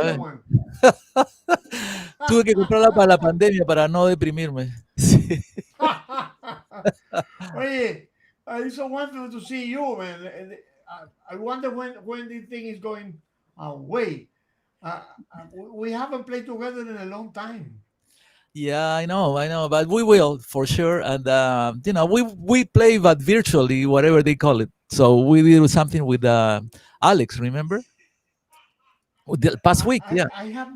ver. one. Tuve que comprarla para la pandemia para no deprimirme. Sí. Oye, it's so wonderful to see you, man. I wonder when this thing is going away. We haven't played together in a long time. Yeah, I know, but we will for sure. And we play, but virtually, whatever they call it. So we did something with Alex. Remember? The past week, yeah. I have,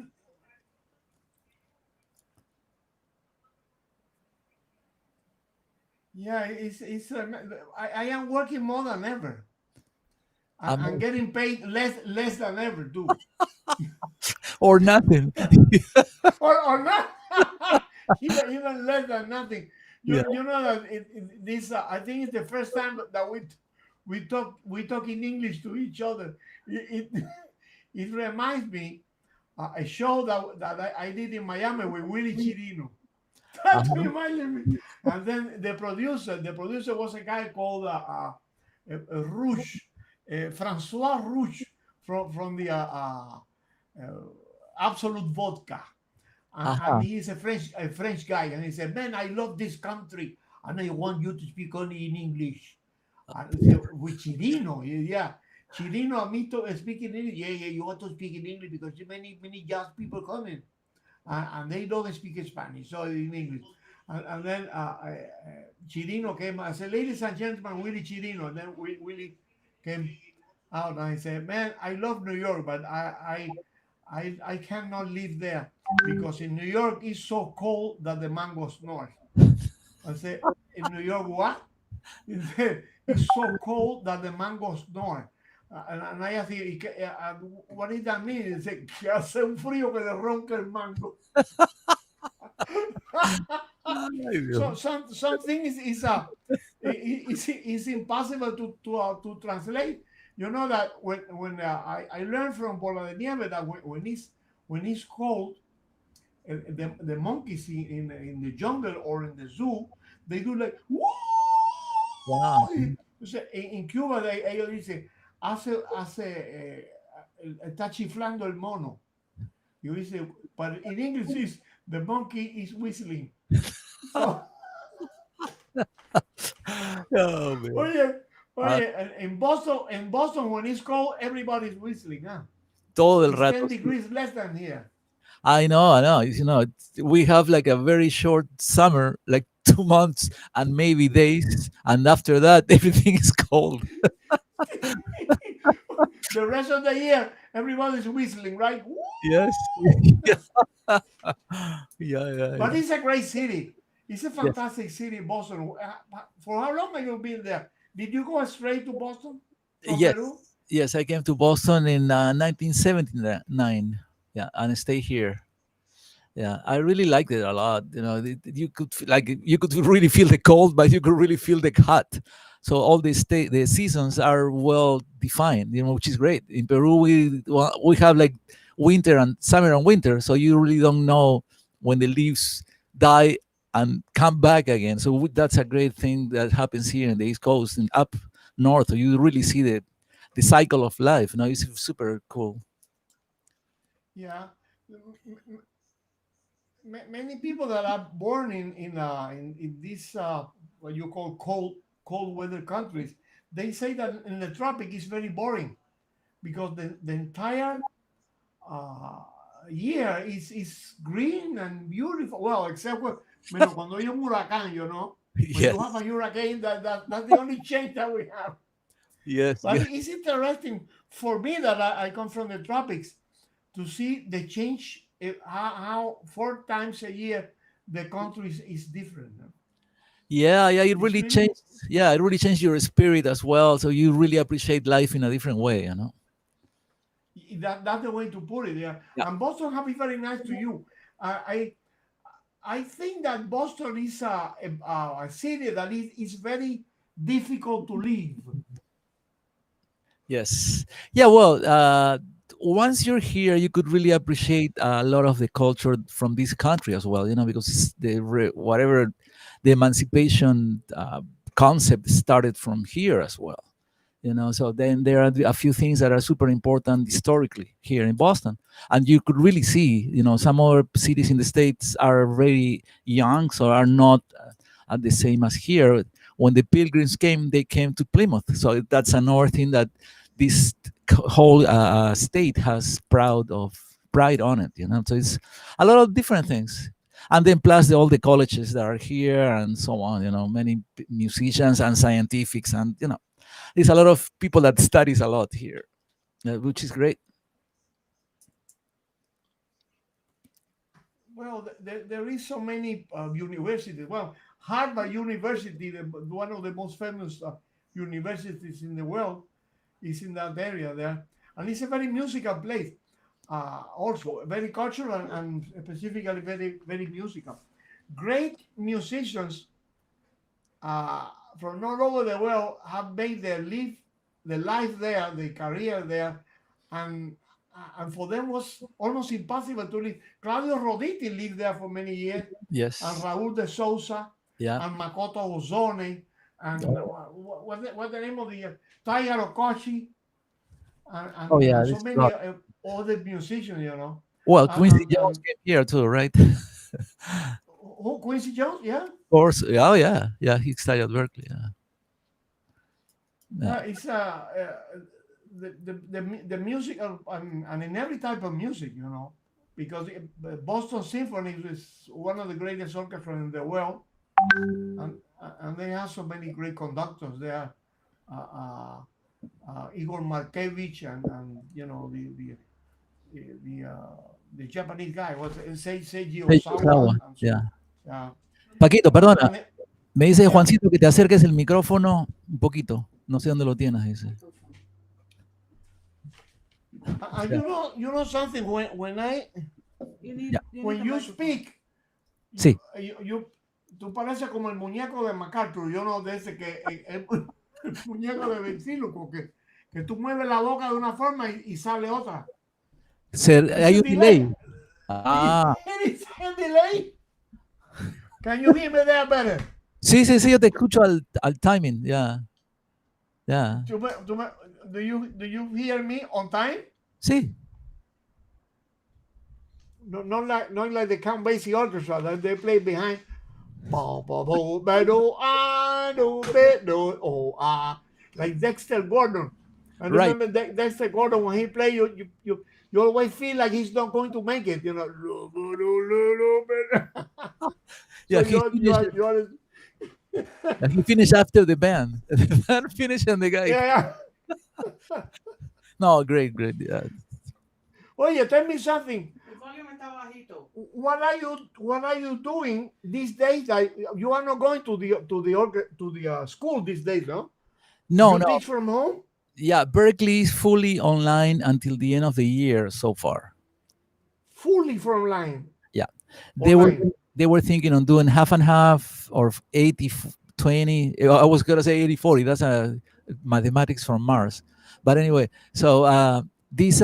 yeah, I am working more than ever. I'm Um, getting paid less than ever too. or nothing. Or not. Even less than nothing. Yeah. You know that this I think it's the first time that we talk in English to each other. It it reminds me a show that I did in Miami with Willie Chirino. That Uh-huh. reminded me. And then the producer was a guy called Rouge, Francois Rouge from the uh, Absolute Vodka, and Uh-huh. he is a French guy, and he said, "Man, I love this country, and I want you to speak only in English." And he said, with Chirino, yeah. Chirino, me to speak in English. Yeah, yeah, you want to speak in English because many jazz people coming, and they don't speak Spanish, so in English. And then Chirino came. I said, "Ladies and gentlemen, Willie Chirino." And then Willie came out, and I said, "Man, I love New York, but I cannot live there because in New York it's so cold that the man goes north." I said, "In New York, what?" He said, "It's so cold that the man goes north." And I asked him, "What does that mean?" He said, "Que hace un frío que le ronca el mango." Ay, Dios. So something is impossible to translate. You know that when I learned from Bola de Nieve that when it's cold, the monkeys in the jungle or in the zoo, they do like woo. Wow. O sea, en Cuba ellos dicen está chiflando el mono. You dice, but in English is the monkey is whistling. So Oh, man. oye, Ah, in Boston when it's cold, everybody's whistling. Huh? todo el It's rato. 10 degrees less than here. I know, I know. We have like a very short summer, like 2 months and maybe days, and after that, everything is cold. The rest of the year, everybody's whistling, right? Woo! Yes. Yeah, yeah, But yeah. it's a great city. It's a Yes, fantastic city, Boston. For how long have you been there? Did you go straight to Boston from yes, Peru? yes. I came to Boston in 1979. Yeah, and stay here. Yeah, I really liked it a lot. You could you could really feel the cold, but you could really feel the hot. So all the seasons are well defined, which is great. In Peru, we have like winter and summer and winter, so you really don't know when the leaves die and come back again. So that's a great thing that happens here in the East Coast and up north. So you really see the cycle of life. It's super cool. Yeah. Many people that are born in these what you call cold weather countries, they say that in the tropic is very boring because the entire uh, year is green and beautiful. Well, except cuando hay un huracán, when you have Yes, a hurricane, that's the only change that we have. yes, But yes. it's interesting for me that I come from the tropics to see the change, how 4 times a year the country is different. No? Yeah, yeah, it It's really really changed. Yeah, it really changed your spirit as well. So you really appreciate life in a different way. that's the way to put it. Yeah, Yeah. and Boston have been very nice to you. I I think that Boston is a city that is very difficult to live. Yes. Yeah. Well, once you're here, you could really appreciate a lot of the culture from this country as well. Because it's whatever the emancipation concept started from here as well. So then there are a few things that are super important historically here in Boston, and you could really see, some other cities in the states are very young, so are not at the same as here. When the Pilgrims came, they came to Plymouth, so that's another thing that this whole state has pride on it. So it's a lot of different things, and then plus all the colleges that are here and so on. Many musicians and scientifics, and there's a lot of people that studies a lot here, which is great. Well, there is so many universities. Well, Harvard University, one of the most famous universities in the world, is in that area there, and it's a very musical place. Also, very cultural and specifically very musical. Great musicians from all over the world have made their life there, their career there, and for them was almost impossible to live. Claudio Roditi lived there for many years, and Yes. Raúl de Souza, Yeah. and Makoto Ozone, and Oh, what's the name of the Tiger Okochi, oh yeah, and so this many lot. other musicians. Well, And, Quincy and, Jones and came here too, right? Of who, Quincy Jones, yeah. course. Oh yeah, yeah. He studied at Berkeley. Yeah. Yeah. Yeah, it's the music and in every type of music, because Boston Symphony is one of the greatest orchestras in the world, and they have so many great conductors there. Uh, uh, Igor Markevich and the Japanese guy was Seiji Hey, Osawa Osawa. and so Yeah. yeah. Paquito, and, perdona. and it- Me dice yeah. Juancito que te acerques el micrófono un poquito. No sé dónde lo tienes, dice. And Yeah. something Yeah. when you speak, Sí. tú pareces como el muñeco de MacArthur, de ese que el muñeco de ventríloco, que tú mueves la boca de una forma y sale otra. It's Hay a un delay. delay. Ah. It's a delay. Can you hear me there better? Sí, sí, sí, yo te escucho al timing. Ya. Ya. Do you hear me on time? Sí. No, not like the Count Basie Orchestra that they play behind. Like Dexter Gordon. I Right. remember Dexter Gordon when he played, you always feel like he's not going to make it. So Yeah, he finished. you are He finished after the band. The band finished and the guy. yeah. No, great, great. Yeah. Oye, tell me something. What are you doing these days? You are not going to the school these days, no? No, You no. teach from home, Yeah, Berkeley is fully online until the end of the year so far. fully from line Yeah. They were online. they were thinking on doing half and half or 80-20. I was gonna say 80-40. That's a mathematics from Mars. But anyway, so these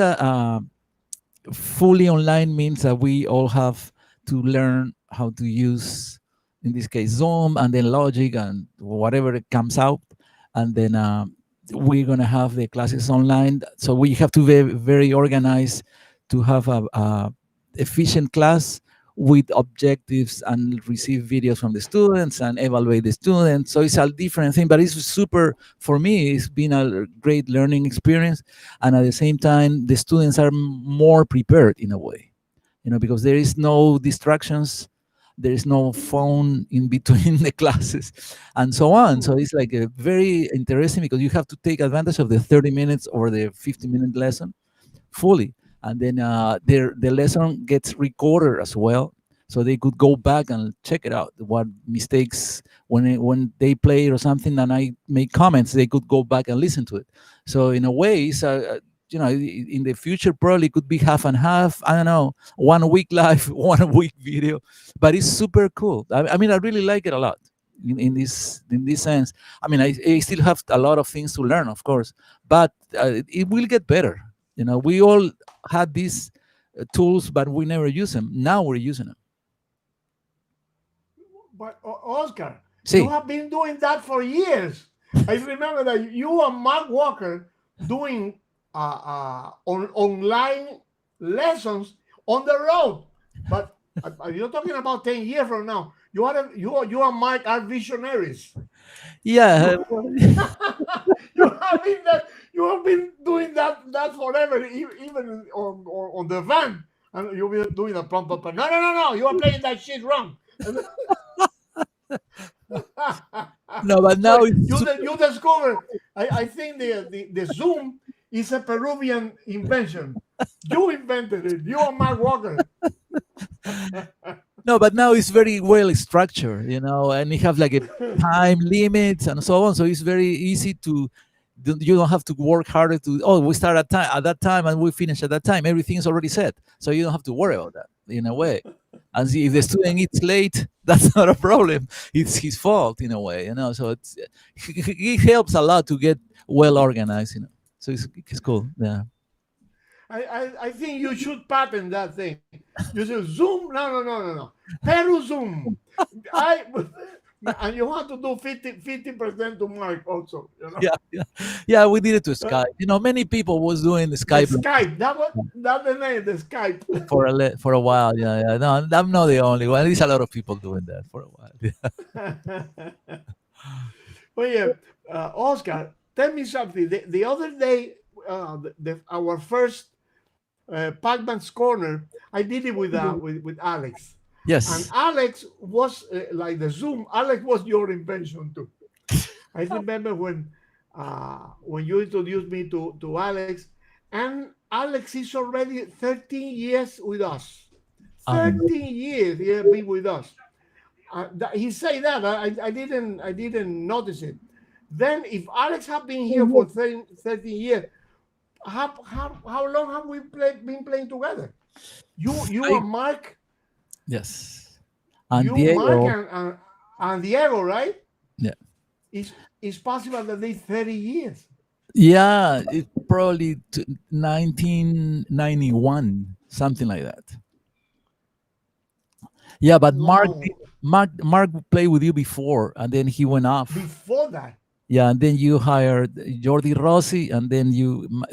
fully online means that we all have to learn how to use, in this case, Zoom and then Logic and whatever it comes out, and then we're gonna have the classes online. So we have to be very organized to have a efficient class with objectives and receive videos from the students and evaluate the students. So it's a different thing, but it's super, for me, it's been a great learning experience. And at the same time, the students are more prepared in a way, because there is no distractions. There is no phone in between the classes and so on. So it's like a very interesting because you have to take advantage of the 30 minutes or the 50-minute lesson fully, and then the lesson gets recorded as well, so they could go back and check it out, what mistakes when they play or something and I make comments, they could go back and listen to it. So in a way it's in the future probably could be half and half, I don't know, 1 week live, 1 week video, but it's super cool. I mean, I really like it a lot in this sense. I mean, I still have a lot of things to learn, of course, but it will get better. We all had these tools, but we never use them. Now we're using them. But Oscar, you See, have been doing that for years. I remember that you and Mark Walker doing online lessons on the road. But you're talking about 10 years from now. You and Mark are visionaries. Yeah, You you have been that you have been doing that forever, even on the van, and you'll be doing the plum plum plum. No, no, no, no! You are playing that shit wrong. no, but So now it's you discover. I think the Zoom is a Peruvian invention. You invented it. You and Mark Walker. no, but now it's very well structured, and you have like a time limits and so on. So it's very easy to. You don't have to work harder to. Oh, we start at that time and we finish at that time. Everything is already set, so you don't have to worry about that in a way. And see, if the student is late, that's not a problem. It's his fault in a way. So it helps a lot to get well organized. So it's cool. Yeah. I think you should patent that thing. You say Zoom? No, no, no, no, no. Peru Zoom. I and you have to do 50% to Mark also. Yeah, yeah, yeah. We did it to Skype. Many people was doing the The Skype Skype. That's the name. The Skype. for a while. Yeah, yeah. No, I'm not the only one. There's a lot of people doing that for a while. Yeah. Well, yeah, Oscar, tell me something. The other day, our first Pac-Man's Corner, I did it with Alex. And Yes. Alex was like the Zoom. Alex was your invention too. I remember when you introduced me to Alex, and Alex is already 13 years with us. Um, 13 years he has been with us. He said that I didn't notice it. Then if Alex have been here for 13 years, how long have we been playing together? You I, and Mark, yes. And you Mark Diego. and Diego, right? Yeah. It's possible that they 30 years. Yeah. It probably 1991, something like that. Yeah, but Wow. Mark played with you before, and then he went off. Before that, Yeah, and then you hired Jordi Rossi, and then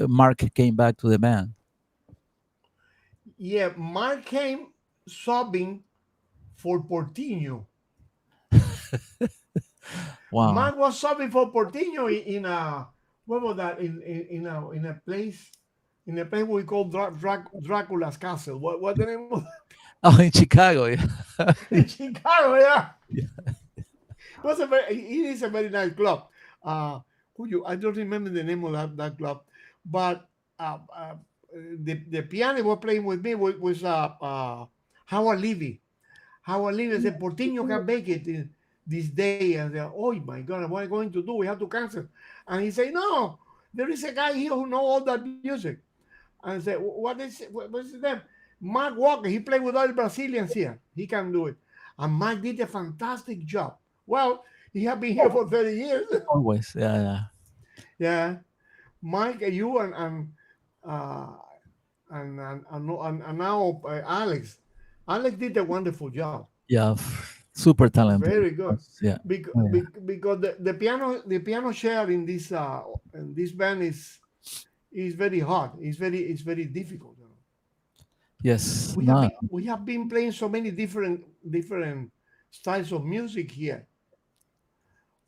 Mark came back to the band. yeah, Mark came subbing for Portinho. Wow. Mark was subbing for Portinho in a what was that in a place we call Dracula's Castle. What the name of Oh, in Chicago. Yeah. in Chicago? Yeah, Yeah. it is a very nice club. I don't remember the name of that club, but the piano was playing with me was Howard Levy. Howard Levy said Portinho can make it this day, and I said, oh my God, what are we going to do? We have to cancel. And he said, no, there is a guy here who know all that music. And I said, what's his name? Mark Walker. He played with all the Brazilians here. He can do it. And Mark did a fantastic job. Well, he has been here for 30 years. Always. Yeah, yeah. Yeah. Mike, you uh, and now Alex. Alex did a wonderful job. Yeah. Super talented. Very good. Yeah. Because, Oh, yeah. because the piano share in this band is very hard. It's very difficult. Yes. We have No. been we have been playing so many different styles of music here.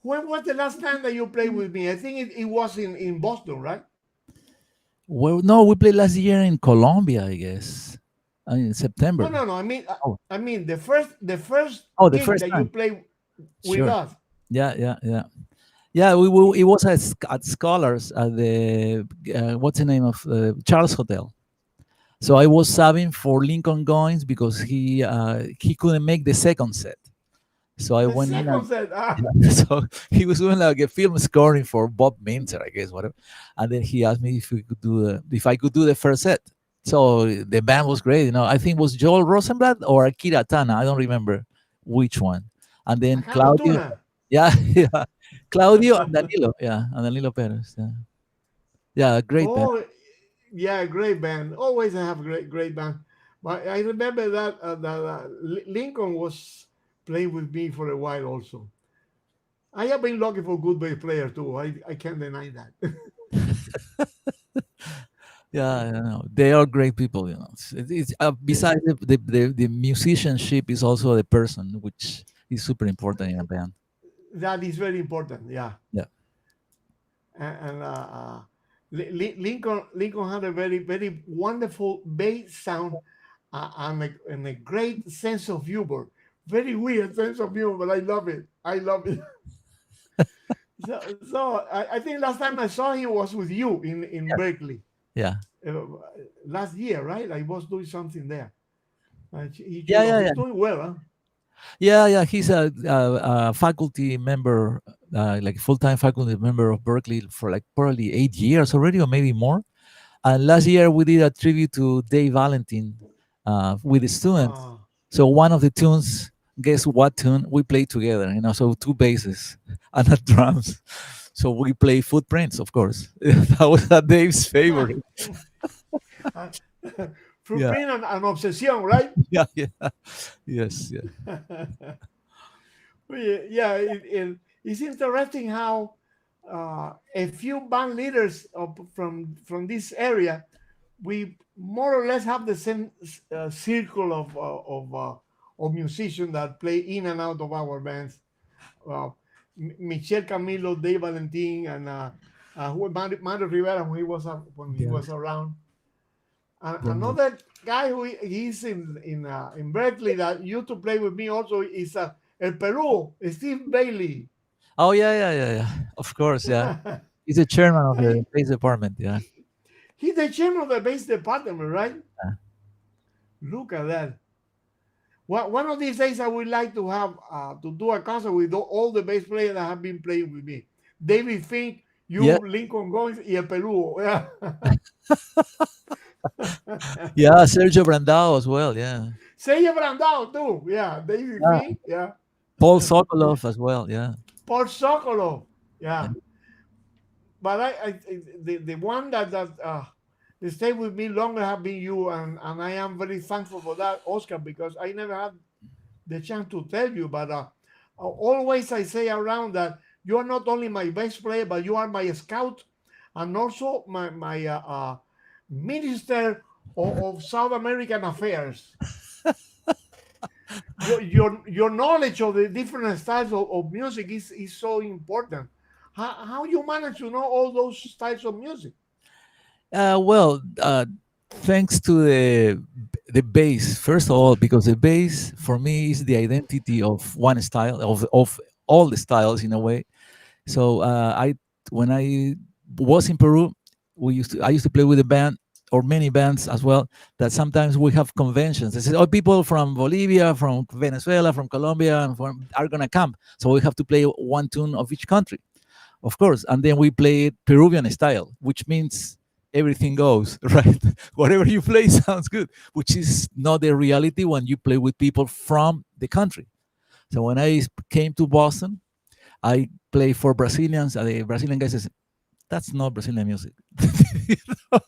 When was the last time that you played with me? I think it was in Boston, right? Well, no, we played last year in Colombia, I guess, in No, September. no, no. I mean, Oh, the first oh, the gig first that you time. played with Sure. us. Yeah, yeah, yeah. Yeah, it was at Scholars at the what's the name of Charles Hotel. So I was subbing for Lincoln Goins because he couldn't make the second set. So I The went in second and set. so he was doing like a film scoring for Bob Minter, I guess, whatever. And then he asked me if I could do the first set. So the band was great. I think it was Joel Rosenblatt or Akira Tana. I don't remember which one. And then Akano Claudio, Tuna. yeah, yeah, Claudio and Danilo, yeah, and Danilo Perez, yeah, yeah, great band. Oh, yeah, great band. Always have great band. But I remember that Lincoln was playing with me for a while also. I have been looking for good bass player too. I can't deny that. Yeah, you know, they are great people. You know, it's Yeah, besides the musicianship is also the person, which is super important in a band. that is very important. Yeah, Yeah, and Lincoln had a very wonderful bass sound, and a great sense of humor. Very weird sense of humor, but I love it. I love it. So I think last time I saw him was with you in yeah, Berkeley, yeah, uh, last year, right? I was doing something there. He yeah, showed up. yeah, He's yeah. doing well, huh? Yeah, yeah. He's a faculty member, like full-time faculty member of Berkeley for like probably 8 years already, or maybe more. And last year we did a tribute to Dave Valentin with the students. Uh, So one of the tunes, guess what tune we played together? You know, so two basses and a drums. So we play Footprints, of course. That was Dave's favorite. uh, Yeah, Footprint and Obsession, right? yeah, yeah. Yes, yeah, Yeah, it's interesting how a few band leaders from this area, we more or less have the same circle of musicians that play in and out of our bands. Uh, Michel Camilo, Dave Valentin, and Mario Rivera when he yeah. was around. And Yeah. another guy who he's in Berkeley that used to play with me also is El Peru, Steve Bailey. Oh yeah, yeah, yeah, yeah. Of course, yeah. He's the chairman of the he, bass department. Yeah. he's the chairman of the bass department, right? Yeah. Look at that. One of these days, I would like to have to do a concert with all the bass players that have been playing with me. David Fink, Yeah, you, Lincoln Goins, y El Peru. Yeah. yeah. Sergio Brandao as well. Yeah. Seiya Brandao too. Yeah. David Yeah. Fink. Yeah. Paul Sokolov as well. Yeah. Paul Sokolov. Yeah. Yeah. But the one that stayed with me longer have been you, and I am very thankful for that, Oscar, because I never had the chance to tell you. But always I say around that you are not only my bass player, but you are my scout and also my minister of South American affairs. Your knowledge of the different styles of music is so important. How you manage to know all those styles of music? Well, thanks to the bass first of all, because the bass for me is the identity of one style of all the styles in a way. So I when I was in Peru, I used to play with a band or many bands as well. That sometimes we have conventions. They say, "Oh, people from Bolivia, from Venezuela, from Colombia, and are gonna come." So we have to play one tune of each country, of course, and then we play it Peruvian style, which means everything goes right. Whatever you play sounds good, which is not the reality when you play with people from the country. So when I came to Boston, I play for Brazilians. And the Brazilian guy says, "That's not Brazilian music." You know,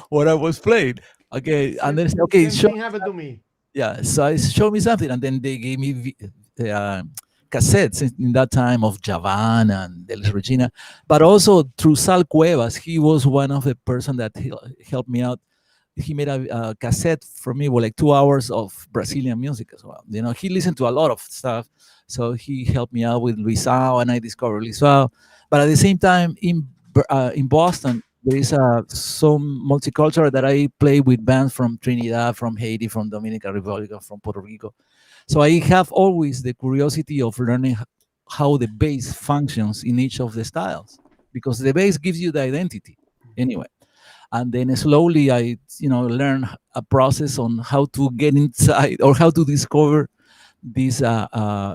what I was playing. Okay, and then I said, okay, Same show thing happened to me. yeah. So I show me something, and then they gave me cassettes in that time of Javan and Elis Regina, but also through Sal Cuevas. He was one of the person that helped me out. He made a cassette for me with like 2 hours of Brazilian music as well. You know, he listened to a lot of stuff, so he helped me out with Luisao, and I discovered Luisao. But at the same time, in Boston, there is so multicultural that I play with bands from Trinidad, from Haiti, from Dominican Republic, from Puerto Rico. So I have always the curiosity of learning how the bass functions in each of the styles, because the bass gives you the identity anyway. And then slowly I, learn a process on how to get inside or how to discover these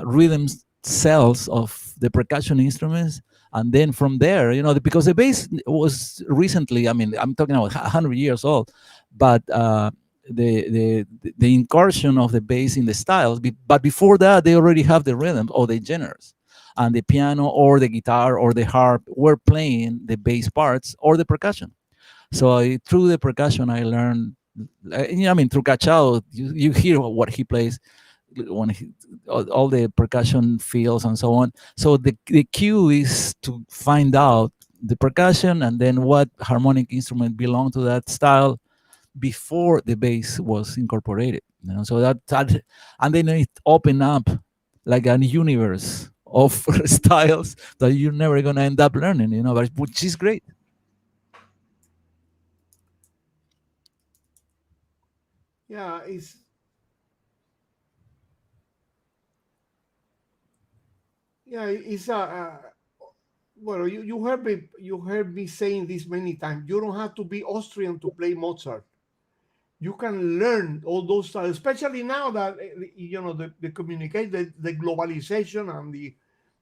rhythm cells of the percussion instruments. And then from there, because the bass was recently, I mean, I'm talking about 100 years old, but the incursion of the bass in the styles, but before that, they already have the rhythm or the genres. And the piano or the guitar or the harp were playing the bass parts or the percussion. So through the percussion, I learned, I mean, through Cachao, you hear what he plays, when all the percussion feels and so on. So the cue is to find out the percussion and then what harmonic instrument belong to that style before the bass was incorporated. So that and then it opened up like a universe of styles that you're never gonna end up learning. But which is great. Yeah, it's well, you heard me saying this many times. You don't have to be Austrian to play Mozart. You can learn all those styles, especially now that the communicate the globalization and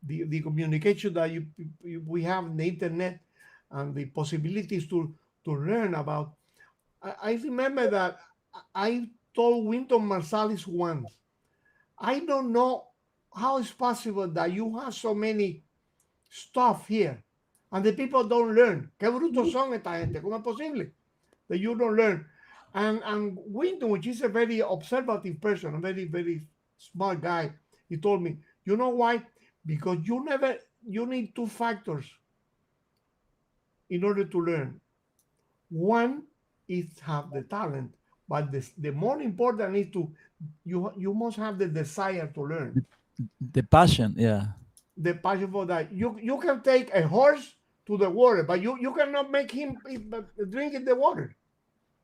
the communication that we have in the internet and the possibilities to learn about. I remember that I told Winton Marsalis once, I don't know how it's possible that you have so many stuff here and the people don't learn. Qué brutos son esta gente. ¿Cómo es posible that you don't learn? And Winton, which is a very observative person, a very, very smart guy, he told me, you know why? Because you need two factors in order to learn. One is have the talent, but the more important is you must have the desire to learn, The passion, yeah. the passion for that. You can take a horse to the water, but you cannot make him drink in the water.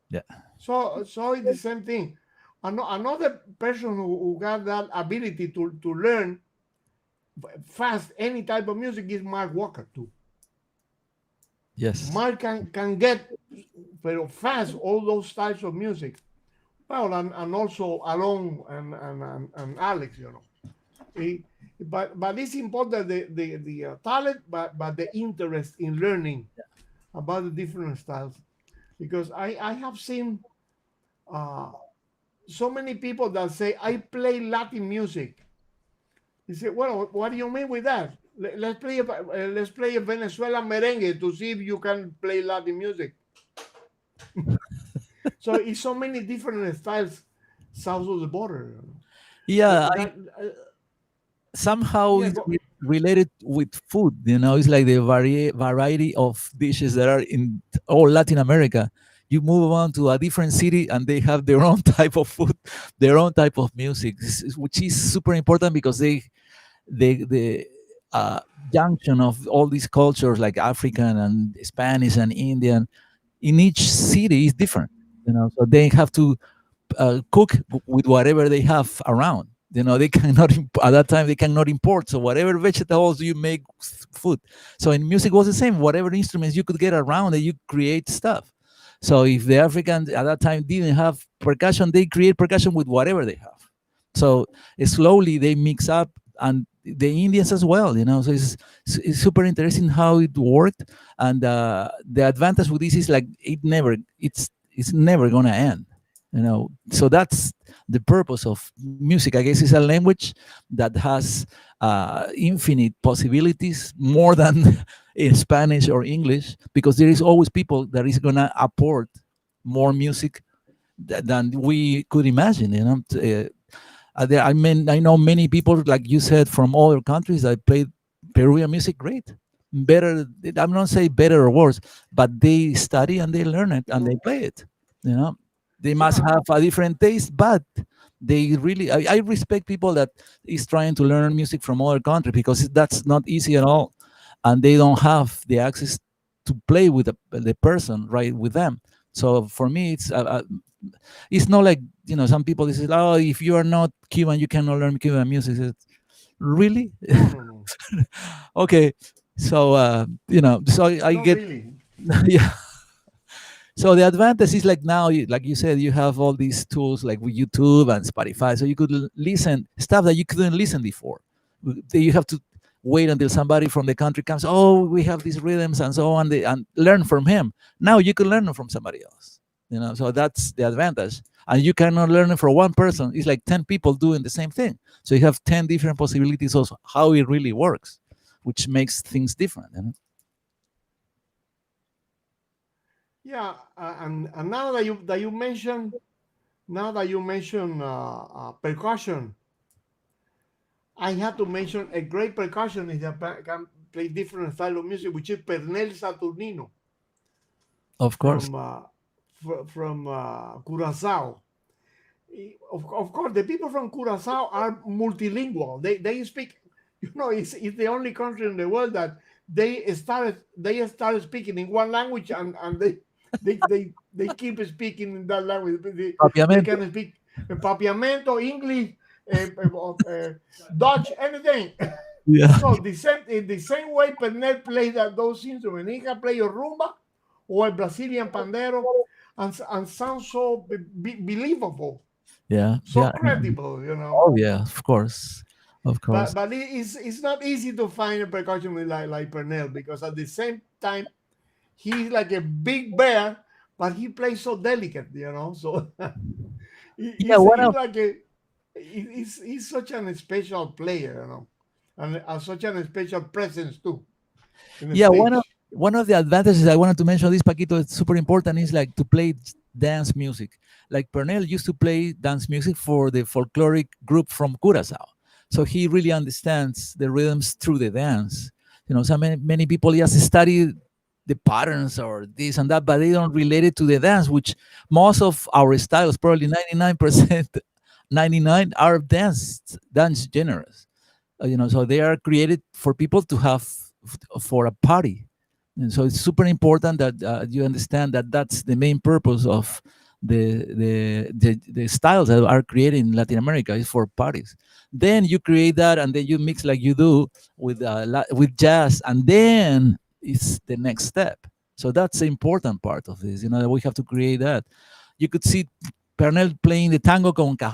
Yeah. So it's the same thing. Another person who got that ability to learn fast any type of music is Mark Walker too. Yes. Mark can get very fast all those types of music. Well, and also Alon and Alex, He- but it's important the talent, but the interest in learning about the different styles, because I have seen uh, so many people that say I play Latin music. You say, well, what do you mean with that? Let's play a Venezuelan merengue to see if you can play Latin music. So it's so many different styles south of the border. Yeah, That somehow yeah, it's related with food. It's like the variety of dishes that are in all Latin America. You move on to a different city and they have their own type of food, their own type of music, which is super important because the uh, junction of all these cultures like African and Spanish and Indian in each city is different. So they have to cook with whatever they have around. They cannot at that time they cannot import. So whatever vegetables you make food. So in music was the same. Whatever instruments you could get around, that you create stuff. So if the Africans at that time didn't have percussion, they create percussion with whatever they have. So slowly they mix up, and the Indians as well. So it's super interesting how it worked, and the advantage with this is like it's never gonna end. So that's the purpose of music. I guess it's a language that has infinite possibilities, more than in Spanish or English, because there is always people that is gonna apport more music than we could imagine. I know many people, like you said, from other countries that play Peruvian music great, better. I'm not say better or worse, but they study and they learn it and they play it. You know, they must yeah, have a different taste, but they really. I respect people that is trying to learn music from other countries, because that's not easy at all, and they don't have the access to play with the person right with them. So for me, it's not like, some people they say, oh, if you are not Cuban you cannot learn Cuban music. It's, really? no, no, no, Okay. So so I not get really. yeah. So the advantage is like now, like you said, you have all these tools like with YouTube and Spotify, so you could listen stuff that you couldn't listen before. You have to wait until somebody from the country comes. Oh, we have these rhythms and so on, and learn from him. Now you can learn from somebody else. So that's the advantage. And you cannot learn it from one person. It's like 10 people doing the same thing. So you have 10 different possibilities of how it really works, which makes things different. Yeah, and now that you mention percussion, I had to mention a great percussionist that can play different style of music, which is Pernell Saturnino Of course. from Curacao. Of course, the people from Curacao are multilingual. They speak, it's the only country in the world that they started speaking in one language, and they keep speaking in that language. They Obviamente. can speak Papiamento, English, Dutch, anything. Yeah. So the same way Pernell plays those instruments, he can play a rumba or a Brazilian pandero, and sound so believable, Yeah. so Yeah. credible. Oh yeah. Of course. Of But course. it's not easy to find a percussionist like Pernell, because at the same time he's like a big bear, but he plays so delicate. So Yeah. he's like he's such an special player, and such an special presence too in the Yeah, stage. one of the advantages I wanted to mention this, Paquito, it's super important, is like to play dance music. Like Pernell used to play dance music for the folkloric group from Curacao, so he really understands the rhythms through the dance. So many people just study the patterns or this and that, but they don't relate it to the dance, which most of our styles, probably 99%, 99 are dance genres. So they are created for people to have for a party, and so it's super important that you understand that that's the main purpose of the styles that are created in Latin America is for parties. Then you create that, and then you mix like you do with with jazz, and then it's the next step. So that's the important part of this, that we have to create that. You could see Pernell playing the tango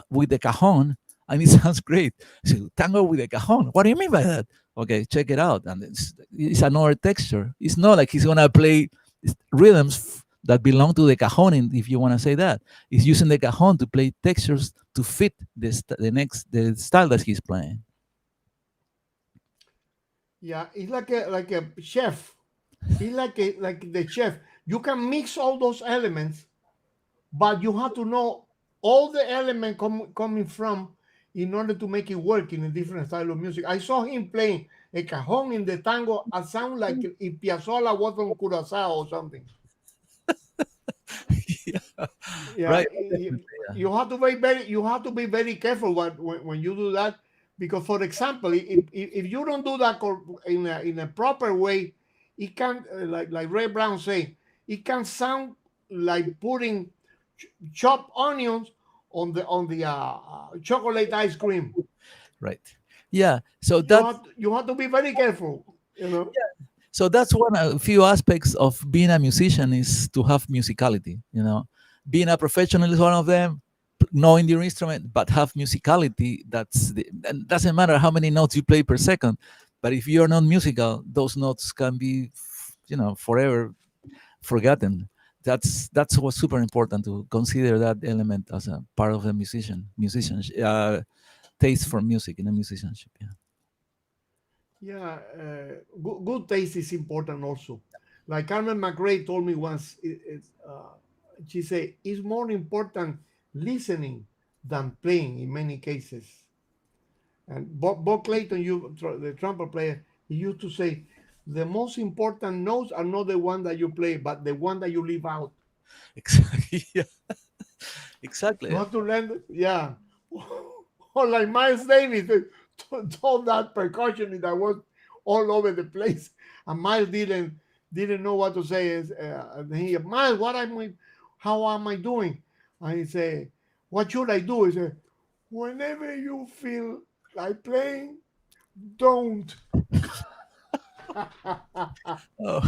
with the cajon, and it sounds great. So tango with a cajon. What do you mean by that? Okay, check it out. And it's another texture. It's not like he's gonna play rhythms that belong to the cajon, if you want to say that. He's using the cajon to play textures to fit the style that he's playing. Yeah, he's like a chef. He's like the chef. You can mix all those elements, but you have to know all the element coming from in order to make it work in a different style of music. I saw him playing a cajon in the tango. I sound like if Piazzolla was from Curacao or something. Yeah, Yeah, right. Definitely, yeah. you have to be very careful when you do that, because, for example, if you don't do that in a proper way, it can, like Ray Brown say, it can sound like putting chopped onions on the chocolate ice cream. Right. Yeah. So You that have you have to be very careful. You know. so that's one a few aspects of being a musician is to have musicality. Being a professional is one of them. Knowing your instrument, but have musicality. And doesn't matter how many notes you play per second, but if you're not musical, those notes can be, forever forgotten. That's what's super important, to consider that element as a part of the musicianship taste for music in a musicianship. Yeah. Yeah, good taste is important also. Like Carmen McRae told me once, she said it's more important listening than playing in many cases. And Bob Clayton, the trumpet player, he used to say, the most important notes are not the one that you play, but the one that you leave out. Exactly. Yeah. You Exactly. have to learn, yeah. Or like Miles Davis told that percussionist that was all over the place, and Miles didn't know what to say. And he, Miles, how am I doing? And he said, what should I do? He said, whenever you feel like playing, don't. Oh,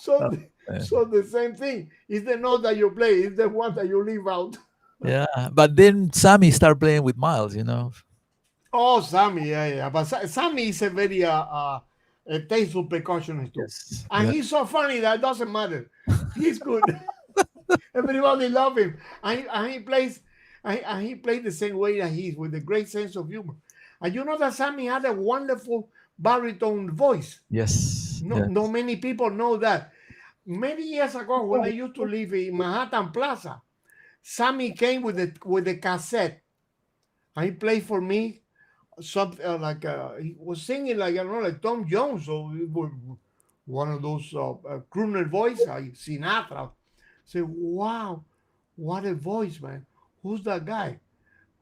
so, oh, the, man. so the same thing. It's the note that you play. It's the one that you leave out. Yeah. But then Sammy start playing with Miles. Oh, Sammy, yeah. But Sammy is a very a tasteful percussionist too, Yes. and Yeah. he's so funny that it doesn't matter. He's good. Everybody love him, and he plays, and he plays the same way that he is, with a great sense of humor. And you know that Sammy had a wonderful baritone voice. Yes. No, Yeah. no many people know that. Many years ago, when I used to live in Manhattan Plaza, Sammy came with the cassette, and he played for me something he was singing like, I don't know, like Tom Jones, or it was one of those crooner voice, like Sinatra. Say, wow, what a voice, man. Who's that guy?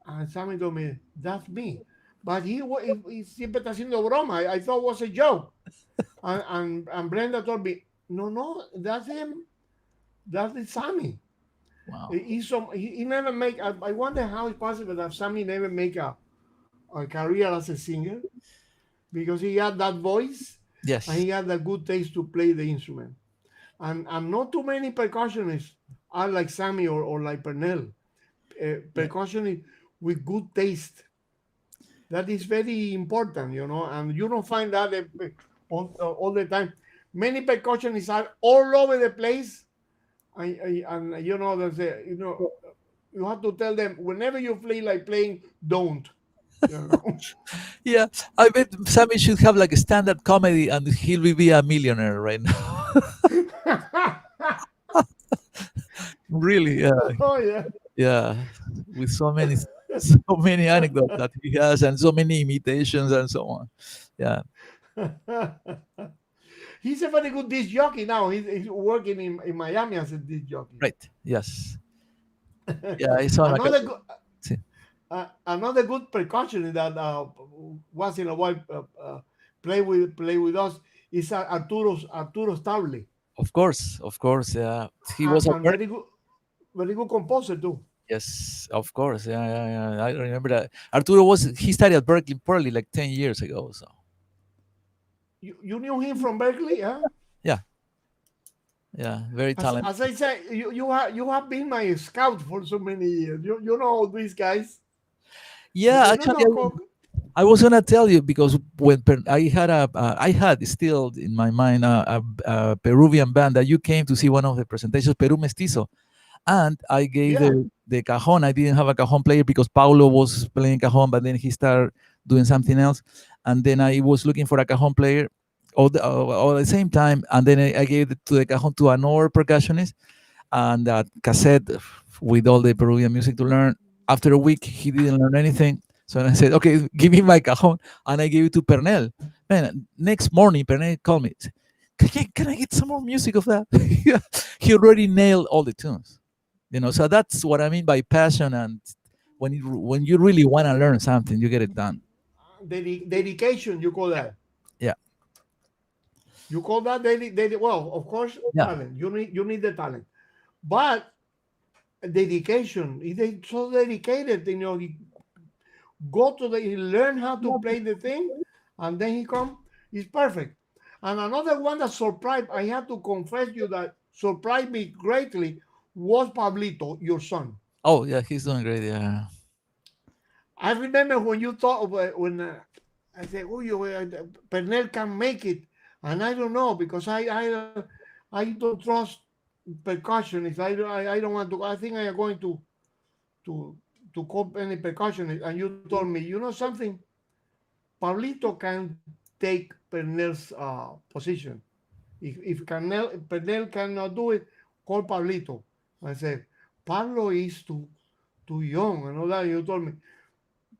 And Sammy told me, that's me. But he siempre está haciendo broma. I thought it was a joke. And Brenda told me, no, no, that's him. That's the Sammy. Wow. He never make. I wonder how it's possible that Sammy never make a career as a singer, because he had that voice and Yes. he had the good taste to play the instrument. And not too many percussionists are like Sammy or like Pernell. Yeah. Percussionists with good taste. That is very important, and you don't find that all the time. Many percussionists are all over the place, and there's you have to tell them whenever you feel like playing, don't. You know. Yeah. I bet Sammy should have like a stand-up comedy, and he'll be a millionaire right now. Really. Yeah. Oh yeah. Yeah. With so many, so many anecdotes that he has, and so many imitations and so on. Yeah. He's a very good disc jockey now. He's working in Miami as a disc jockey. Right. Yes. Yeah. I saw him. another good, See. another good percussionist that once in a while play with us is Arturo Stable, Of course. Yeah. He was a and very good composer too. yes, of course. Yeah, yeah, yeah. I remember that. Arturo he studied at Berkeley probably like 10 years ago. So You knew him from Berkeley, huh? yeah, yeah, very talented. As I said, you have been my scout for so many years. You know all these guys. I Yeah, say, no, actually, no, go. I was gonna tell you because when I had still in my mind a Peruvian band that you came to see one of the presentations, Peru Mestizo, and I gave Yeah, the cajon. I didn't have a cajon player because Paulo was playing cajon, but then he started doing something else, and then I was looking for a cajon player all at the same time, and then I gave it to the cajon to another percussionist and that cassette with all the Peruvian music to learn. After a week, he didn't learn anything. So I said, okay, give me my cajon. And I gave it to Pernell. Man, next morning, Pernell called me. Said, can I get some more music of that? He already nailed all the tunes. So that's what I mean by passion. And when you really want to learn something, you get it done. dedication. You call Yeah. that. Yeah. You call that well, of course, Yeah. talent. You need the talent, but dedication. They so dedicated. He go to he learn how to play the thing, and then he come. It's perfect. And another one that surprised, I have to confess you that surprised me greatly was Pablito, your son. Oh, yeah, he's doing great. Yeah. I remember when you thought when I said, "Oh, Pernell can make it," and I don't know because I don't trust percussionists. I don't want to. I think I am going to to call any percussionist. And you told me, you know something, Pablito can take Pernell's position. If Pernell cannot do it, call Pablito. I said, Pablo is too young and all that. You told me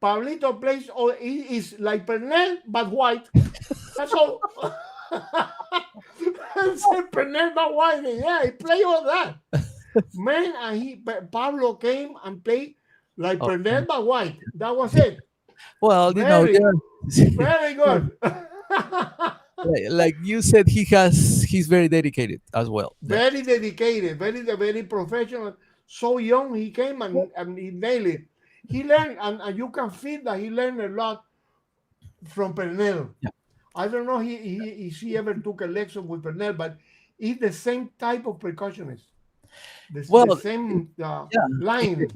Pablito plays, or he is like Pernell but white. That's all. I said Pernell but white. Yeah, he play all that. Man, and Pablo came and played like Oh, Pernell but white. That was it. well, Very, yeah. very good. Like you said, he's very dedicated as well. Like, Very dedicated, very professional. So young, he came and he nailed it. He learned, and you can feel that he learned a lot from Pernell. yeah. I don't know if he ever took a lesson with Pernell, but he's the same type of percussionist, the Well, same yeah. In the, line.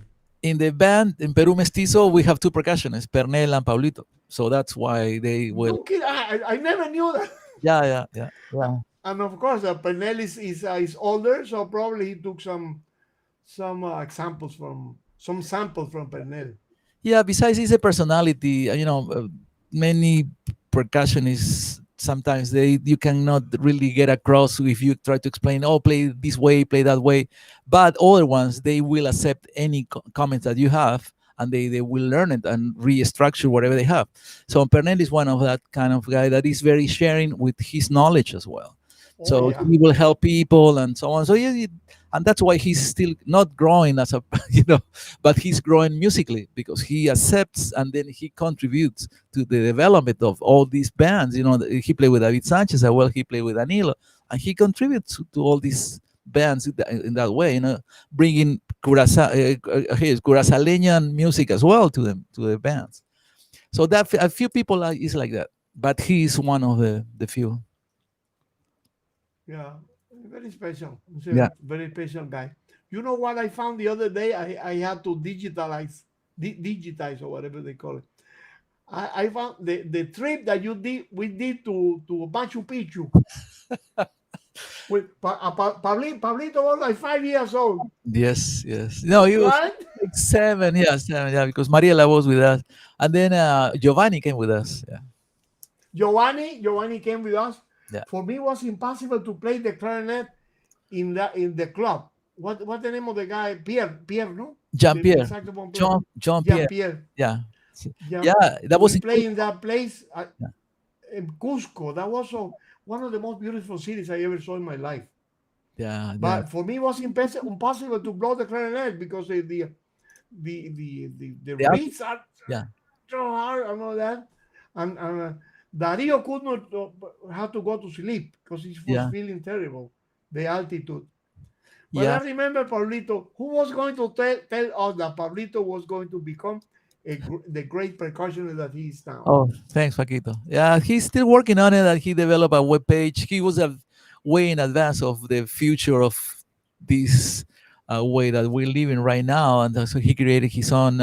in the band in Peru Mestizo, we have two percussionists, Pernell and Paulito. So that's why they will. No kid, I never knew that. Yeah, yeah, yeah, yeah. And of course, Pernell is older, so probably he took some examples from some samples from Pernell. Yeah. Besides, he's a personality. Many percussionists sometimes you cannot really get across if you try to explain. Oh, play this way, play that way. But other ones they will accept any comments that you have, and they will learn it and restructure whatever they have. So Pernell is one of that kind of guy that is very sharing with his knowledge as well. Oh So yeah. he will help people and so on. So yeah, and that's why he's still not growing as a but he's growing musically because he accepts and then he contributes to the development of all these bands. He played with David Sanchez as well. He played with Danilo, and he contributes to all these bands in that way. Bringing his Curaçaleñan music as well to them to the bands. So that a few people is like that, but he's one of the few. Yeah, very special. He's a Yeah. very special guy. You know what I found the other day? I had to digitize or whatever they call it. I found the trip that we did to Machu Picchu with Pablito was like 5 years old, Yes, yes. No, he was right? like 7. Yeah, 7. Yeah, because Mariela was with us, and then Giovanni came with us. Yeah, Giovanni came with us. yeah. For me, it was impossible to play the clarinet in the club. What the name of the guy? Pierre, no? Jean The Pierre, saxophone player. Jean Jean Pierre. Pierre. Yeah, Yeah. yeah. That was We in play in that place yeah, in Cusco. That was one of the most beautiful cities I ever saw in my life. yeah, yeah, But for me, it was impossible to blow the clarinet because the yeah, reeds are yeah, so hard and all that. And Dario could not have to go to sleep because he was yeah, feeling terrible, the altitude. But I yeah. remember Pablito, who was going to tell us that Pablito was going to become the great percussionist that he is now. Oh, thanks, Paquito. Yeah, he's still working on it. And he developed a web page. He was way in advance of the future of this way that we're living right now, and so he created his own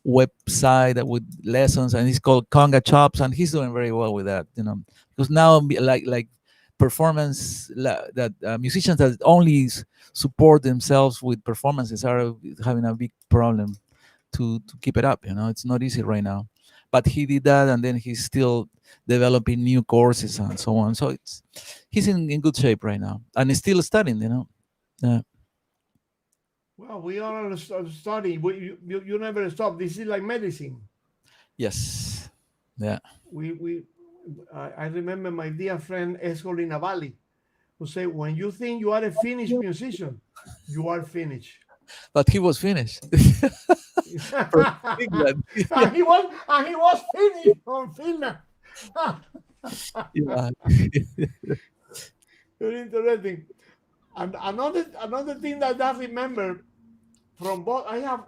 website with lessons, and it's called Conga Chops, and he's doing very well with that. Because now like performance that musicians that only support themselves with performances are having a big problem to keep it up. It's not easy right now, but he did that, and then he's still developing new courses and so on. So he's in good shape right now, and he's still studying. Uh, Well, we are studying. You never stop. This is like medicine. yes, yeah, We I remember my dear friend Escolina Valley, who said, when you think you are a finished musician, you are finished. but he was finished. From England. And he was finished on Finland. Yeah, Very interesting. And another thing that I remember from I have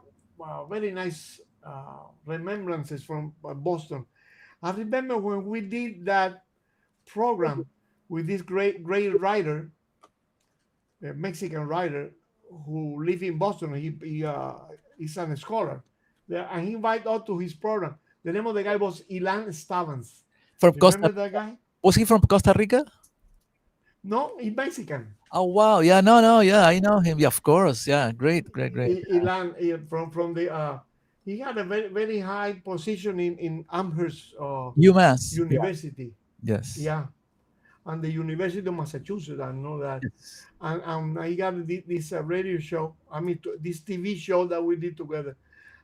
very nice remembrances from Boston. I remember when we did that program with this great writer, a Mexican writer who live in Boston. He's a scholar there, and he invited us to his program. The name of the guy was Ilan Stavans. from Remember Costa. that guy? Was he from Costa Rica? No, he's Mexican. Oh wow, yeah, no, no, yeah, I know him. Yeah, of course, yeah, great, great, great. Ilan from the he had a very high position in Amherst UMass. Yeah, University. yes, Yeah, and the University of Massachusetts. I know that. yes. And I got this radio show. I mean, this TV show that we did together.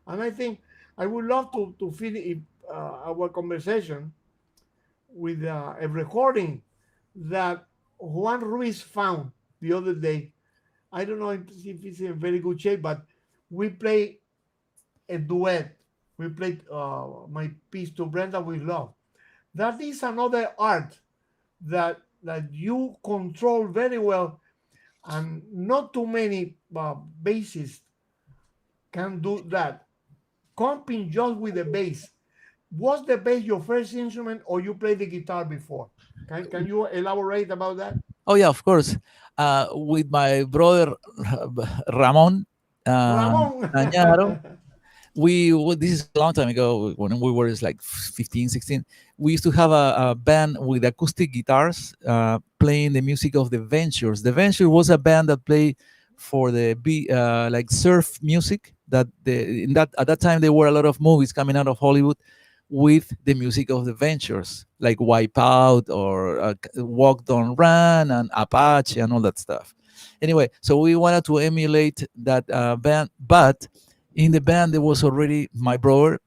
And I think I would love to finish our conversation with a recording that Juan Ruiz found the other day. I don't know if it's in very good shape, but we play a duet. We played my piece to Brenda with love. That is another art that you control very well, and not too many bassists can do that. Comping just with the bass. Was the bass your first instrument, or you played the guitar before? Can you elaborate about that? Oh yeah, of course. With my brother Ramon Ramon. Stagnaro, this is a long time ago when we were just like 15, 16. We used to have a band with acoustic guitars playing the music of the Ventures. The Venture was a band that played for like surf music. At that time there were a lot of movies coming out of Hollywood with the music of the Ventures, like Wipeout or Walk Don't Run and Apache and all that stuff. Anyway, so we wanted to emulate that band, but in the band there was already my brother,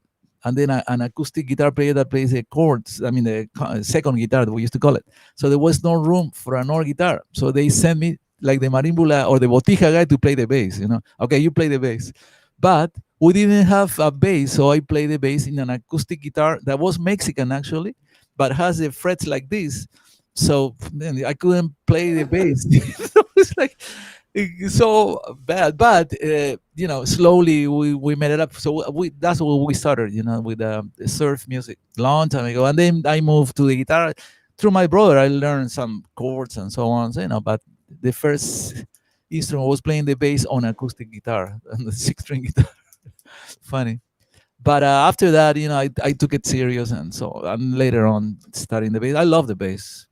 and then an acoustic guitar player that plays the chords. I mean, the second guitar that we used to call it. So there was no room for another guitar. So they sent me like the marimbula or the botija guy to play the bass. Okay, you play the bass, but we didn't have a bass, so I played the bass in an acoustic guitar that was Mexican actually, but has the frets like this. So then I couldn't play the bass. It's like it's so bad, but slowly we made it up. So that's what we started, with the surf music long time ago, and then I moved to the guitar through my brother. I learned some chords and so on, but the first instrument was playing the bass on acoustic guitar and the six-string guitar. Funny. But after that, I took it serious, and so I'm later on studying the bass. I love the bass.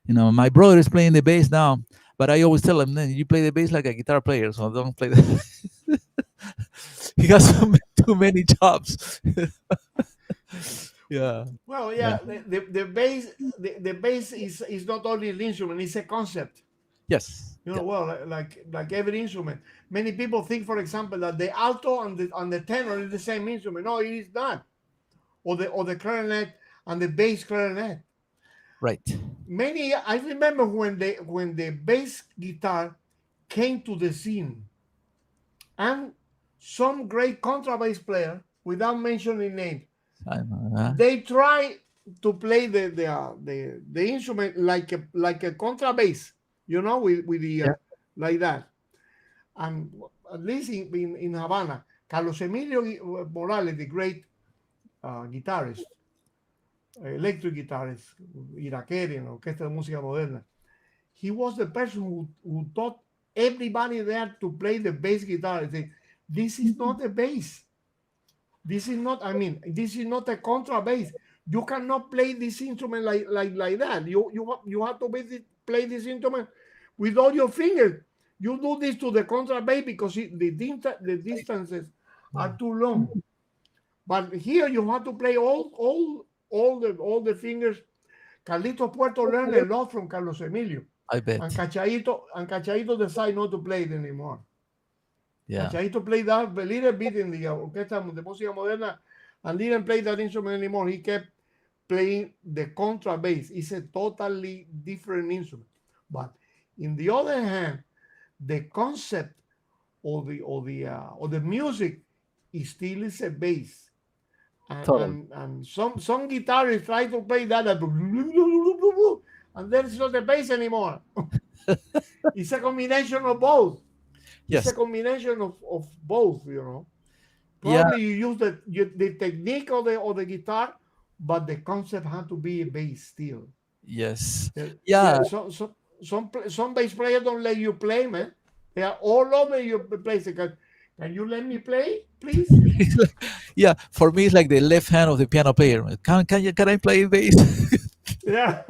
My brother is playing the bass now, but I always tell him, "Man, you play the bass like a guitar player, so don't play the." He has too many jobs. Yeah, Well, yeah, yeah, the bass is not only an instrument; it's a concept. yes, You yeah, know, well, like every instrument. Many people think, for example, that the alto and the tenor is the same instrument. No, it is not. Or the clarinet and the bass clarinet. right. I remember when the bass guitar came to the scene, and some great contrabass player, without mentioning names, I know, they try to play the instrument like a contrabass, with the yeah, like that. And at least in Havana, Carlos Emilio Morales, the great guitarist, electric guitarist, Iraquere, Orquesta de Música Moderna, he was the person who taught everybody there to play the bass guitar. They say, this is not a bass. This is not, this is not a contrabass. You cannot play this instrument like that. You have to play this instrument with all your fingers. You do this to the contrabass because the distances are too long. But here you have to play all the fingers. Carlitos Puerto learned a lot from Carlos Emilio. I And bet. Cachadito decided not to play it anymore. Yeah, Cachadito played that a little bit in the Orquesta de Música Moderna and didn't play that instrument anymore. He kept playing the contrabass. It's a totally different instrument. But in the other hand, the concept of the music is still is a bass. totally. And some guitarists try to play that, and then it's not a bass anymore. It's a combination of both. It's a Yes. combination of both. Yeah. Probably you use the technique of the guitar, but the concept had to be a bass still. Yes. Yeah, Yeah. yeah. Some bass players don't let you play, man. They are all over your place. Can you let me play, please? Yeah. For me, it's like the left hand of the piano player. Can I play bass? Yeah.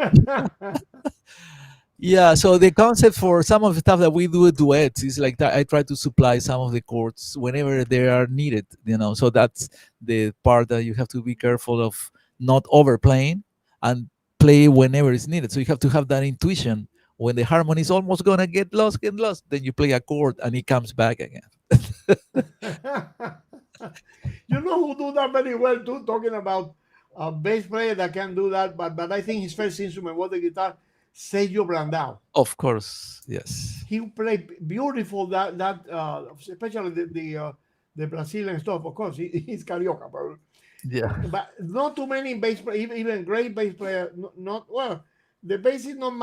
Yeah, so the concept for some of the stuff that we do with duets is like that. I try to supply some of the chords whenever they are needed, So that's the part that you have to be careful of not overplaying and play whenever it's needed. So you have to have that intuition. When the harmony is almost gonna get lost, then you play a chord and it comes back again. You know who do that very well too? Talking about a bass player that can do that, but I think his first instrument was the guitar. Sergio Brandao. Of course, yes. He played beautiful especially the Brazilian stuff. Of course, he's carioca, Yeah. but not too many bass players, even great bass player. Not well. The bass is not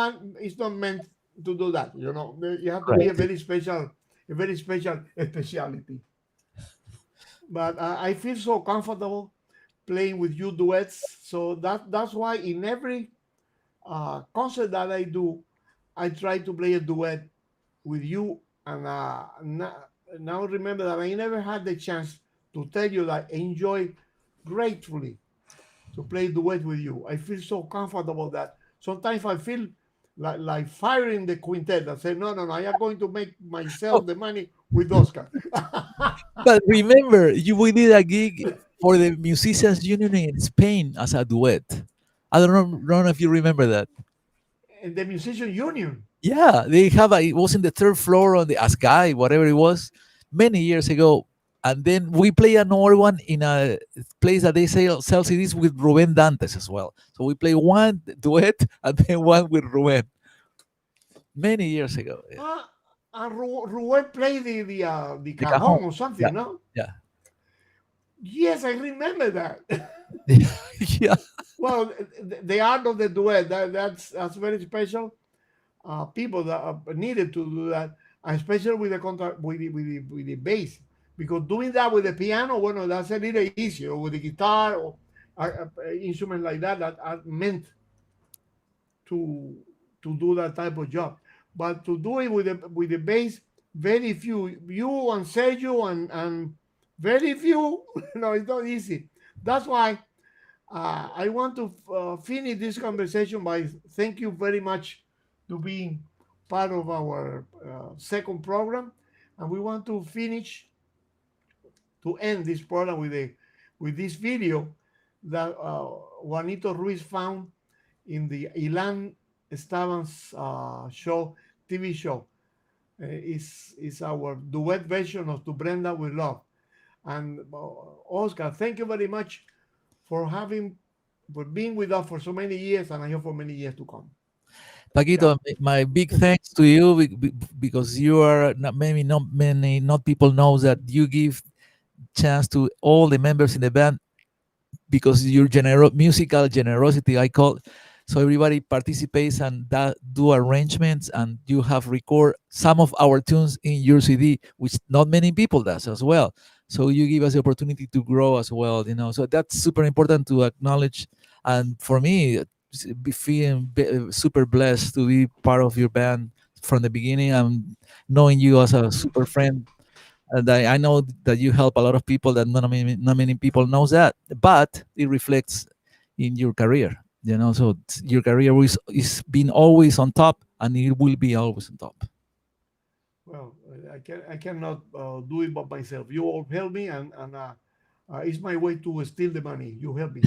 meant to do that. You have to be a Right. very special specialty. But I feel so comfortable playing with you duets. So that's why in every concert that I do, I try to play a duet with you. And now remember that I never had the chance to tell you that I enjoy gratefully to play duet with you. I feel so comfortable that sometimes I feel like firing the quintet. I say, no, no, no, I am going to make Oh, myself the money with Oscar. but remember, we did a gig for the Musicians Union in Spain as a duet. I don't know if you remember that. And the musician union. Yeah, they have it was in the third floor on the Ascai, whatever it was, many years ago. And then we play another one in a place that they sell CDs with Ruben Dantes as well. So we play one duet and then one with Ruben many years ago. Yeah. Ah, and Ruel played the The cajon. cajon or Yeah. something, no? Yeah. Yes, I remember that. Yeah. Well, the art of the duet, that's very special. People that needed to do that, especially with the with the bass, because doing that with the piano, well, that's a little easier. Or with the guitar or instrument like that, that are meant to do that type of job. But to do it with the bass, very few. You and Sergio and very few. No, it's not easy. That's why I want to finish this conversation by thank you very much to being part of our second program, and we want to finish to end this program with this video that Juanito Ruiz found in the Ilan Esteban's show, TV show. Is our duet version of To Brenda with Love. And Oscar, thank you very much for being with us for so many years, and I hope for many years to come. Yeah. Paquito, my big thanks to you because you are not many not people knows that you give chance to all the members in the band because your musical generosity I call, so everybody participates and that do arrangements, and you have record some of our tunes in your CD, which not many people does as well. So you give us the opportunity to grow as well, so that's super important to acknowledge. And for me, be feeling super blessed to be part of your band from the beginning and knowing you as a super friend. And I know that you help a lot of people that not many people knows that, but it reflects in your career. So your career is been always on top, and it will be always on top. Well, I cannot do it by myself. You all help me, and it's my way to steal the money. You help me.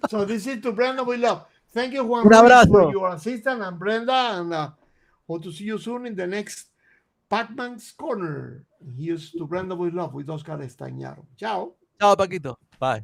So this is To Brenda with Love. Thank you, Juan Un Ruiz, for abrazo. your assistance, and Brenda, and hope to see you soon in the next Pac-Man's Corner. Here's To Brenda with Love with Oscar Stagnaro. Ciao. Chao, Paquito. Bye.